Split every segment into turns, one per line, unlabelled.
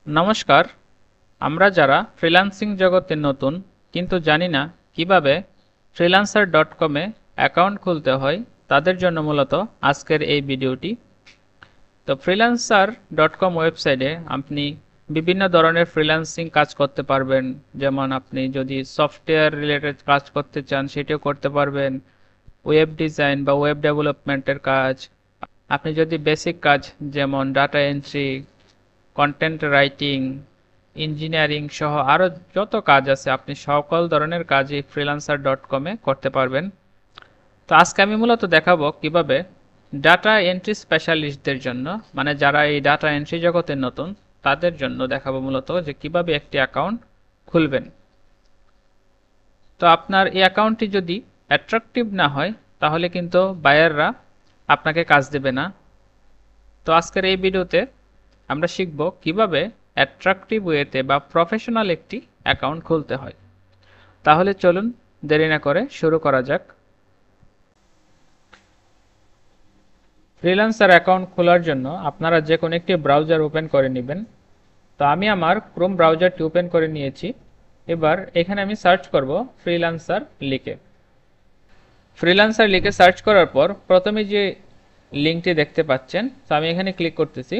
নমস্কার। আমরা যারা ফ্রিল্যান্সিং জগতে নতুন কিন্তু জানি না কিভাবে ফ্রিল্যান্সার ডট কমে অ্যাকাউন্ট খুলতে হয়, তাদের জন্য মূলত আজকের এই ভিডিওটি। তো ফ্রিল্যান্সার ডট কম ওয়েবসাইটে আপনি বিভিন্ন ধরনের ফ্রিল্যান্সিং কাজ করতে পারবেন। যেমন আপনি যদি সফটওয়্যার রিলেটেড কাজ করতে চান সেটিও করতে পারবেন, ওয়েব ডিজাইন বা ওয়েব ডেভেলপমেন্টের কাজ। আপনি যদি বেসিক কাজ যেমন data entry, content writing, engineering সহ আরও যত কাজ আছে আপনি সকল ধরনের কাজই ফ্রিল্যান্সার ডট কমে করতে পারবেন। তো আজকে আমি মূলত দেখাবো কিভাবে ডাটা এন্ট্রি স্পেশালিস্টদের জন্য, মানে যারা এই ডাটা এন্ট্রি জগতে নতুন, তাদের জন্য দেখাবো মূলত যে কিভাবে একটি অ্যাকাউন্ট খুলবেন। তো আপনার এই অ্যাকাউন্টটি যদি অ্যাট্রাকটিভ না হয় তাহলে কিন্তু বায়াররা আপনাকে কাজ দেবে না। তো আজকের এই ভিডিওতে আমরা শিখব কিভাবে অ্যাট্রাকটিভ ওয়েতে বা প্রফেশনাল একটি অ্যাকাউন্ট খুলতে হয়। তাহলে চলুন দেরি না করে শুরু করা যাক। ফ্রিল্যান্সার অ্যাকাউন্ট খোলার জন্য আপনারা যে কোনো একটি ব্রাউজার ওপেন করে নেবেন। তো আমি আমার ক্রোম ব্রাউজারটি ওপেন করে নিয়েছি। এবার এখানে আমি সার্চ করব ফ্রিল্যান্সার লিখে। ফ্রিল্যান্সার লিখে সার্চ করার পর প্রথমে যে লিঙ্কটি দেখতে পাচ্ছেন, তো আমি এখানে ক্লিক করতেছি।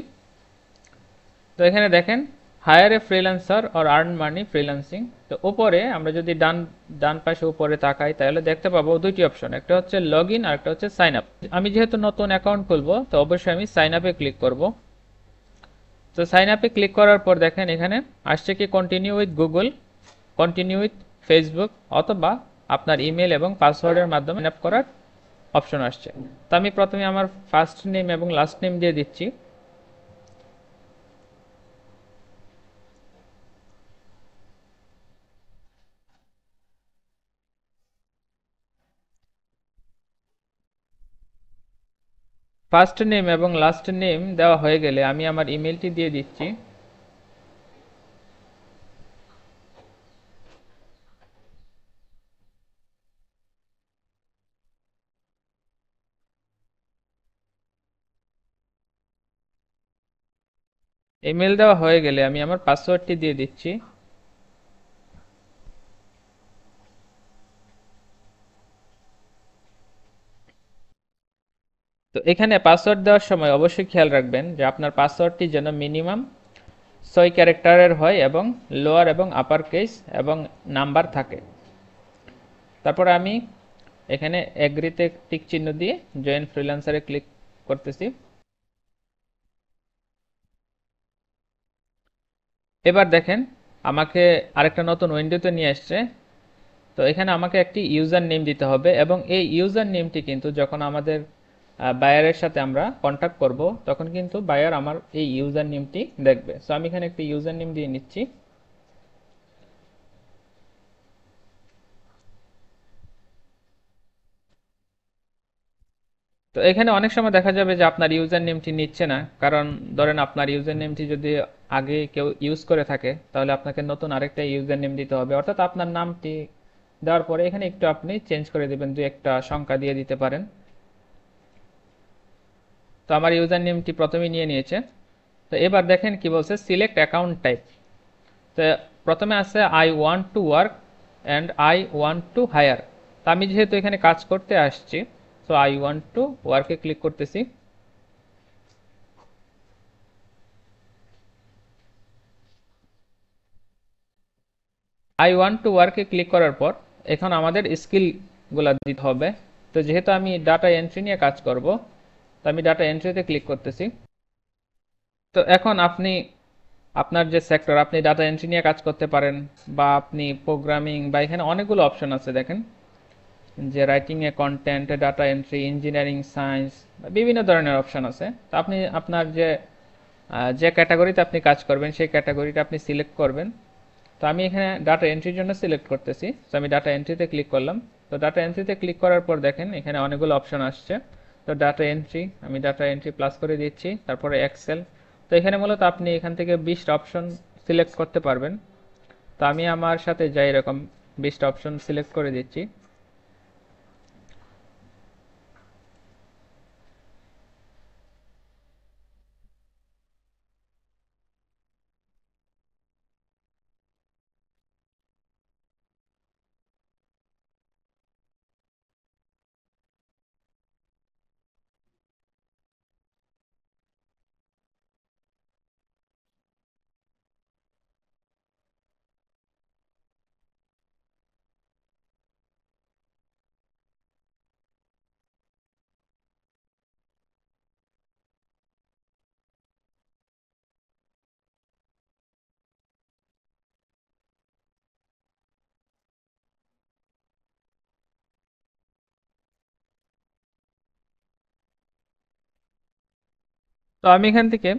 তো এখানে দেখেন hire a freelancer or earn money freelancing. তো উপরে আমরা যদি ডান ডান পাশে উপরে তাকাই তাহলে দেখতে পাবো দুইটি অপশন, একটা হচ্ছে লগ ইন আর একটা হচ্ছে সাইন আপ। আমি যেহেতু নতুন অ্যাকাউন্ট খুলবো তো অবশ্যই আমি সাইন আপে ক্লিক করব। তো সাইন আপে ক্লিক করার পর দেখেন এখানে আসছে কি continue with Google, continue with Facebook, অথবা আপনার ইমেল এবং পাসওয়ার্ডের মাধ্যমে সাইন আপ করার অপশন আসছে। তো আমি প্রথমে আমার ফার্স্ট নেম এবং লাস্ট নেম দিয়ে দিচ্ছি। ফার্স্ট নেম এবং লাস্ট নেম দেওয়া হয়ে গেলে আমি আমার ইমেলটি দিয়ে দিচ্ছি। ইমেল দেওয়া হয়ে গেলে আমি আমার পাসওয়ার্ডটি দিয়ে দিচ্ছি। তো এখানে পাসওয়ার্ড দেওয়ার সময় অবশ্যই খেয়াল রাখবেন যে আপনার পাসওয়ার্ডটি যেন মিনিমাম 6 ক্যারেক্টারের হয় এবং লোয়ার এবং আপার কেস এবং নাম্বার থাকে। তারপর আমি এখানে এগ্রিতে টিক চিহ্ন দিয়ে জয়েন ফ্রিল্যান্সারে ক্লিক করতেছি। এবার দেখেন আমাকে আরেকটা নতুন উইন্ডোতে নিয়ে আসছে। তো এখানে আমাকে একটি ইউজার নেম দিতে হবে এবং এই ইউজার নেমটি কিন্তু যখন আমাদের বায়ারের সাথে আমরা কন্ট্যাক্ট করব তখন কিন্তু বায়ার আমার এই ইউজার নেমটি দেখবে। সো আমি এখানে একটি ইউজার নেম দিয়ে নিচ্ছি। তো এখানে অনেক সময় দেখা যাবে যে আপনার ইউজার নেমটি নিচ্ছে না, কারণ ধরেন আপনার ইউজার নেমটি যদি আগে কেউ ইউজ করে থাকে তাহলে আপনাকে নতুন আরেকটা ইউজার নেম দিতে হবে, অর্থাৎ আপনার নামটি দেওয়ার পরে এখানে একটু আপনি চেঞ্জ করে দিবেন, দু একটা সংখ্যা দিয়ে দিতে পারেন। তো আমার ইউজার নেমটি প্রথমেই নিয়ে নিয়েছে। তো এবার দেখেন কি বলছে, সিলেক্ট অ্যাকাউন্ট টাইপ। তো প্রথমে আছে I want to work and I want to hire. তো আমি যেহেতু এখানে কাজ করতে আসছি, সো আই ওয়ান্ট টু ওয়ার্কে ক্লিক করতেছি। আই ওয়ান্ট টু ওয়ার্কে ক্লিক করার পর এখন আমাদের স্কিলগুলো দিতে হবে। তো যেহেতু আমি ডাটা এন্ট্রি নিয়ে কাজ করব, তো আমি ডাটা এন্ট্রিতে ক্লিক করতেছি। তো এখন আপনি আপনার যে সেক্টর, আপনি ডাটা এন্ট্রি নিয়ে কাজ করতে পারেন, বা আপনি প্রোগ্রামিং, বা এখানে অনেকগুলো অপশন আছে দেখেন, যে রাইটিং এ content, data entry, engineering, science, বিভিন্ন ধরনের অপশন আছে। তো আপনি আপনার যে ক্যাটাগরিতে আপনি কাজ করবেন সেই ক্যাটাগরিটা আপনি সিলেক্ট করবেন। তো আমি এখানে ডাটা এন্ট্রির জন্য সিলেক্ট করতেছি, তো আমি ডাটা এন্ট্রিতে ক্লিক করলাম। তো ডাটা এন্ট্রিতে ক্লিক করার পর দেখেন এখানে অনেকগুলো অপশন আসছে। তো ডাটা এন্ট্রি, আমি ডাটা এন্ট্রি প্লাস করে দিচ্ছি, তারপরে এক্সেল। তো এখানে মূলত আপনি এখান থেকে 20টা অপশন সিলেক্ট করতে পারবেন। তো আমি আমার সাথে যাই এরকম 20টা অপশন সিলেক্ট করে দিচ্ছি। তো আমি এখান থেকে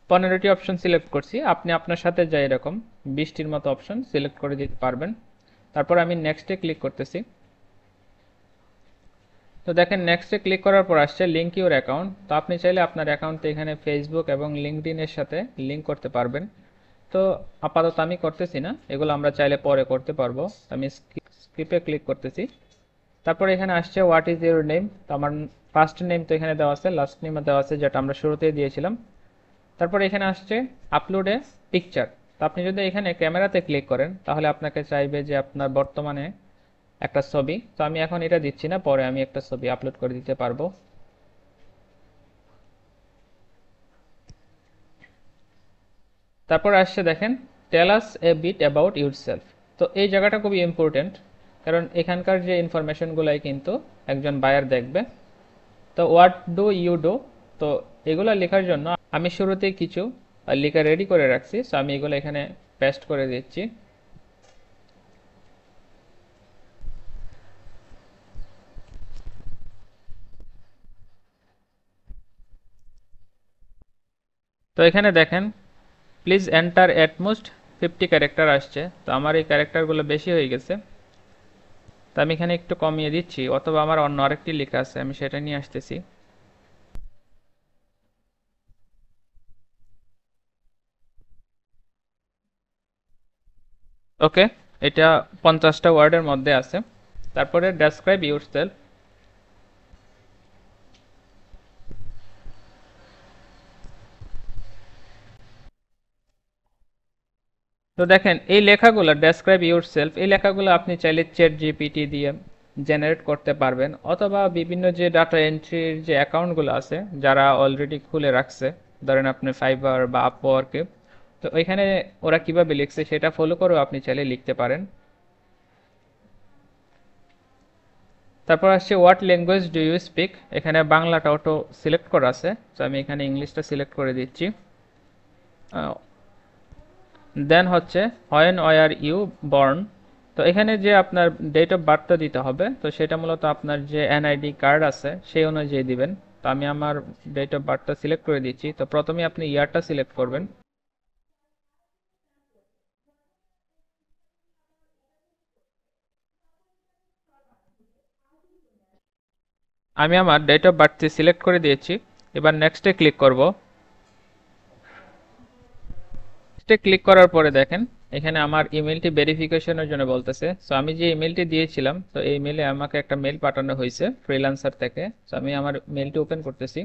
15টি অপশন সিলেক্ট করছি, আপনি আপনার সাথে যা এরকম 20টির মতো অপশন সিলেক্ট করে দিতে পারবেন। তারপর আমি নেক্সটে ক্লিক করতেছি। তো দেখেন নেক্সটে ক্লিক করার পর আসছে লিঙ্ক ইউর অ্যাকাউন্ট। তো আপনি চাইলে আপনার অ্যাকাউন্টে এখানে ফেসবুক এবং লিঙ্কডইন এর সাথে লিঙ্ক করতে পারবেন। তো আপাতত আমি করতেছি না, এগুলো আমরা চাইলে পরে করতে পারবো। আমি স্কিপে ক্লিক করতেছি। তারপর এখানে আসছে হোয়াট ইজ ইউর নেম। তো আমার ফার্স্ট নেম তো এখানে দেওয়া আছে, লাস্ট নেম দেওয়া আছে, যেটা আমরা শুরুতেই দিয়েছিলাম। তারপর এখানে আসছে আপলোড এ পিকচার। তো আপনি যদি এখানে ক্যামেরাতে ক্লিক করেন তাহলে আপনাকে চাইবে যে আপনার বর্তমানে একটা ছবি। তো আমি এখন এটা দিচ্ছি না, পরে আমি একটা ছবি আপলোড করে দিতে পারবো। তারপর আসছে দেখেন টেল আস এ বিট অ্যাবাউট ইউরসেলফ। তো এই জায়গাটা খুবই ইম্পর্টেন্ট, কারণ এখানকার যে ইনফরমেশনগুলাই কিন্তু একজন বায়ার দেখবে। তো হোয়াট ডু ইউ ডু, তো এগুলো লেখার জন্য আমি শুরুতেই কিছু লেখা রেডি করে রাখছি। সো আমি এগুলো এখানে পেস্ট করে দিচ্ছি। তো এখানে দেখেন please enter at most 50 character আসছে। তো আমার এই ক্যারেক্টারগুলো বেশি হয়ে গেছে, তো আমি এখানে একটু কমিয়ে দিচ্ছি, অথবা আমার অন্য আরেকটি লেখা আছে, আমি সেটা নিয়ে আসতেছি। ওকে, এটা 50টা ওয়ার্ডের মধ্যে আছে। তারপরে ডেসক্রাইব ইউরসেলফ। তো দেখেন এই লেখাগুলো ডেসক্রাইব ইউরসেলফ, এই লেখাগুলো আপনি চাইলে চ্যাট জিপিটি দিয়ে জেনারেট করতে পারবেন, অথবা বিভিন্ন যে ডাটা এন্ট্রির যে অ্যাকাউন্টগুলো আছে যারা অলরেডি খুলে রাখছে, ধরেন আপনি ফাইবার বা আপওয়ার্কে, তো ওইখানে ওরা কিভাবে লিখছে সেটা ফলো করেও আপনি চাইলে লিখতে পারেন। তারপর আসছে what language do you speak. এখানে বাংলাটা অটো সিলেক্ট করা আছে, তো আমি এখানে ইংলিশটা সিলেক্ট করে দিচ্ছি। দেন হচ্ছে হোয়েন ওয়ার ইউ বর্ন। তো এখানে যে আপনার ডেট অফ বার্থটা দিতে হবে, তো সেটা মূলত আপনার যে এনআইডি কার্ড আছে সেই অনুযায়ী দিবেন। তো আমি আমার ডেট অফ বার্থটা সিলেক্ট করে দিচ্ছি। তো প্রথমে আপনি ইয়ারটা সিলেক্ট করবেন। আমি আমার ডেট অফ বার্থটি সিলেক্ট করে দিয়েছি, এবার নেক্সটে ক্লিক করব। নেক্সটে ক্লিক করার পরে দেখেন এখানে আমার ইমেলটি ভেরিফিকেশনের জন্য বলতেছে। সো আমি যে ইমেলটি দিয়েছিলাম, তো এই মেলে আমাকে একটা মেল পাঠানো হয়েছে ফ্রিল্যান্সার থেকে। সো আমি আমার মেলটি ওপেন করতেছি।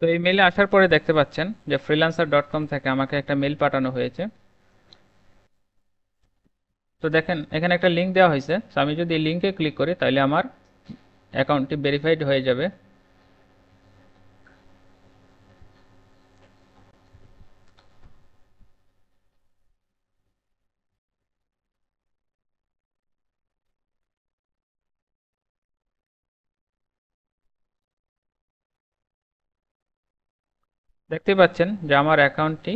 তো এই মেলে আসার পরে দেখতে পাচ্ছেন যে freelancer.com থেকে আমাকে একটা মেল পাঠানো হয়েছে। তো দেখেন এখানে একটা লিঙ্ক দেওয়া হয়েছে, তো আমি যদি এই লিঙ্কে ক্লিক করি তাহলে আমার অ্যাকাউন্টটি ভেরিফাইড হয়ে যাবে। দেখতে পাচ্ছেন যে আমার অ্যাকাউন্টটি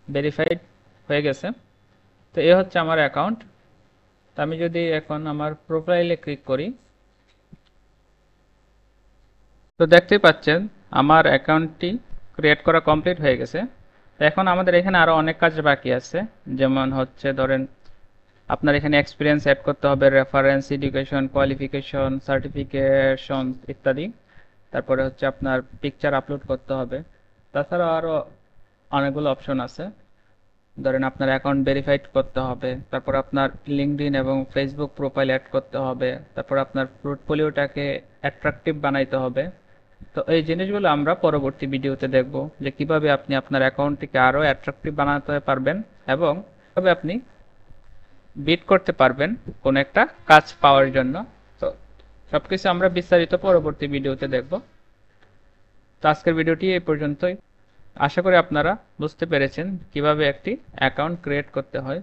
ভেরিফাইড হয়ে গেছে। তো এ হচ্ছে আমার অ্যাকাউন্ট। তো আমি যদি এখন আমার প্রোফাইলে ক্লিক করি, তো দেখতেই পাচ্ছেন আমার অ্যাকাউন্টটি ক্রিয়েট করা কমপ্লিট হয়ে গেছে। তো এখন আমাদের এখানে আরো অনেক কাজ বাকি আছে, যেমন হচ্ছে ধরেন আপনার এখানে এক্সপিরিয়েন্স অ্যাড করতে হবে, রেফারেন্স, এডুকেশন, কোয়ালিফিকেশন, সার্টিফিকেশন ইত্যাদি। তারপরে হচ্ছে আপনার পিকচার আপলোড করতে হবে। তাছাড়া আরো অনেকগুলো অপশন আছে, ধরেন আপনার অ্যাকাউন্ট ভেরিফাইড করতে হবে, তারপর আপনার লিঙ্কডইন এবং ফেসবুক প্রোফাইল অ্যাড করতে হবে, তারপর আপনার পোর্টফোলিওটাকে অ্যাট্রাকটিভ বানাইতে হবে। তো এই জিনিসগুলো আমরা পরবর্তী ভিডিওতে দেখব যে কিভাবে আপনি আপনার অ্যাকাউন্টটিকে আরো অ্যাট্রাকটিভ বানাতে পারবেন এবং কিভাবে আপনি বিট করতে পারবেন কোন একটা কাজ পাওয়ার জন্য। তো সবকিছু আমরা বিস্তারিত পরবর্তী ভিডিওতে দেখব। তো আজকের ভিডিওটি এই পর্যন্তই। আশা করি আপনারা বুঝতে পেরেছেন কিভাবে একটি অ্যাকাউন্ট ক্রিয়েট করতে হয়।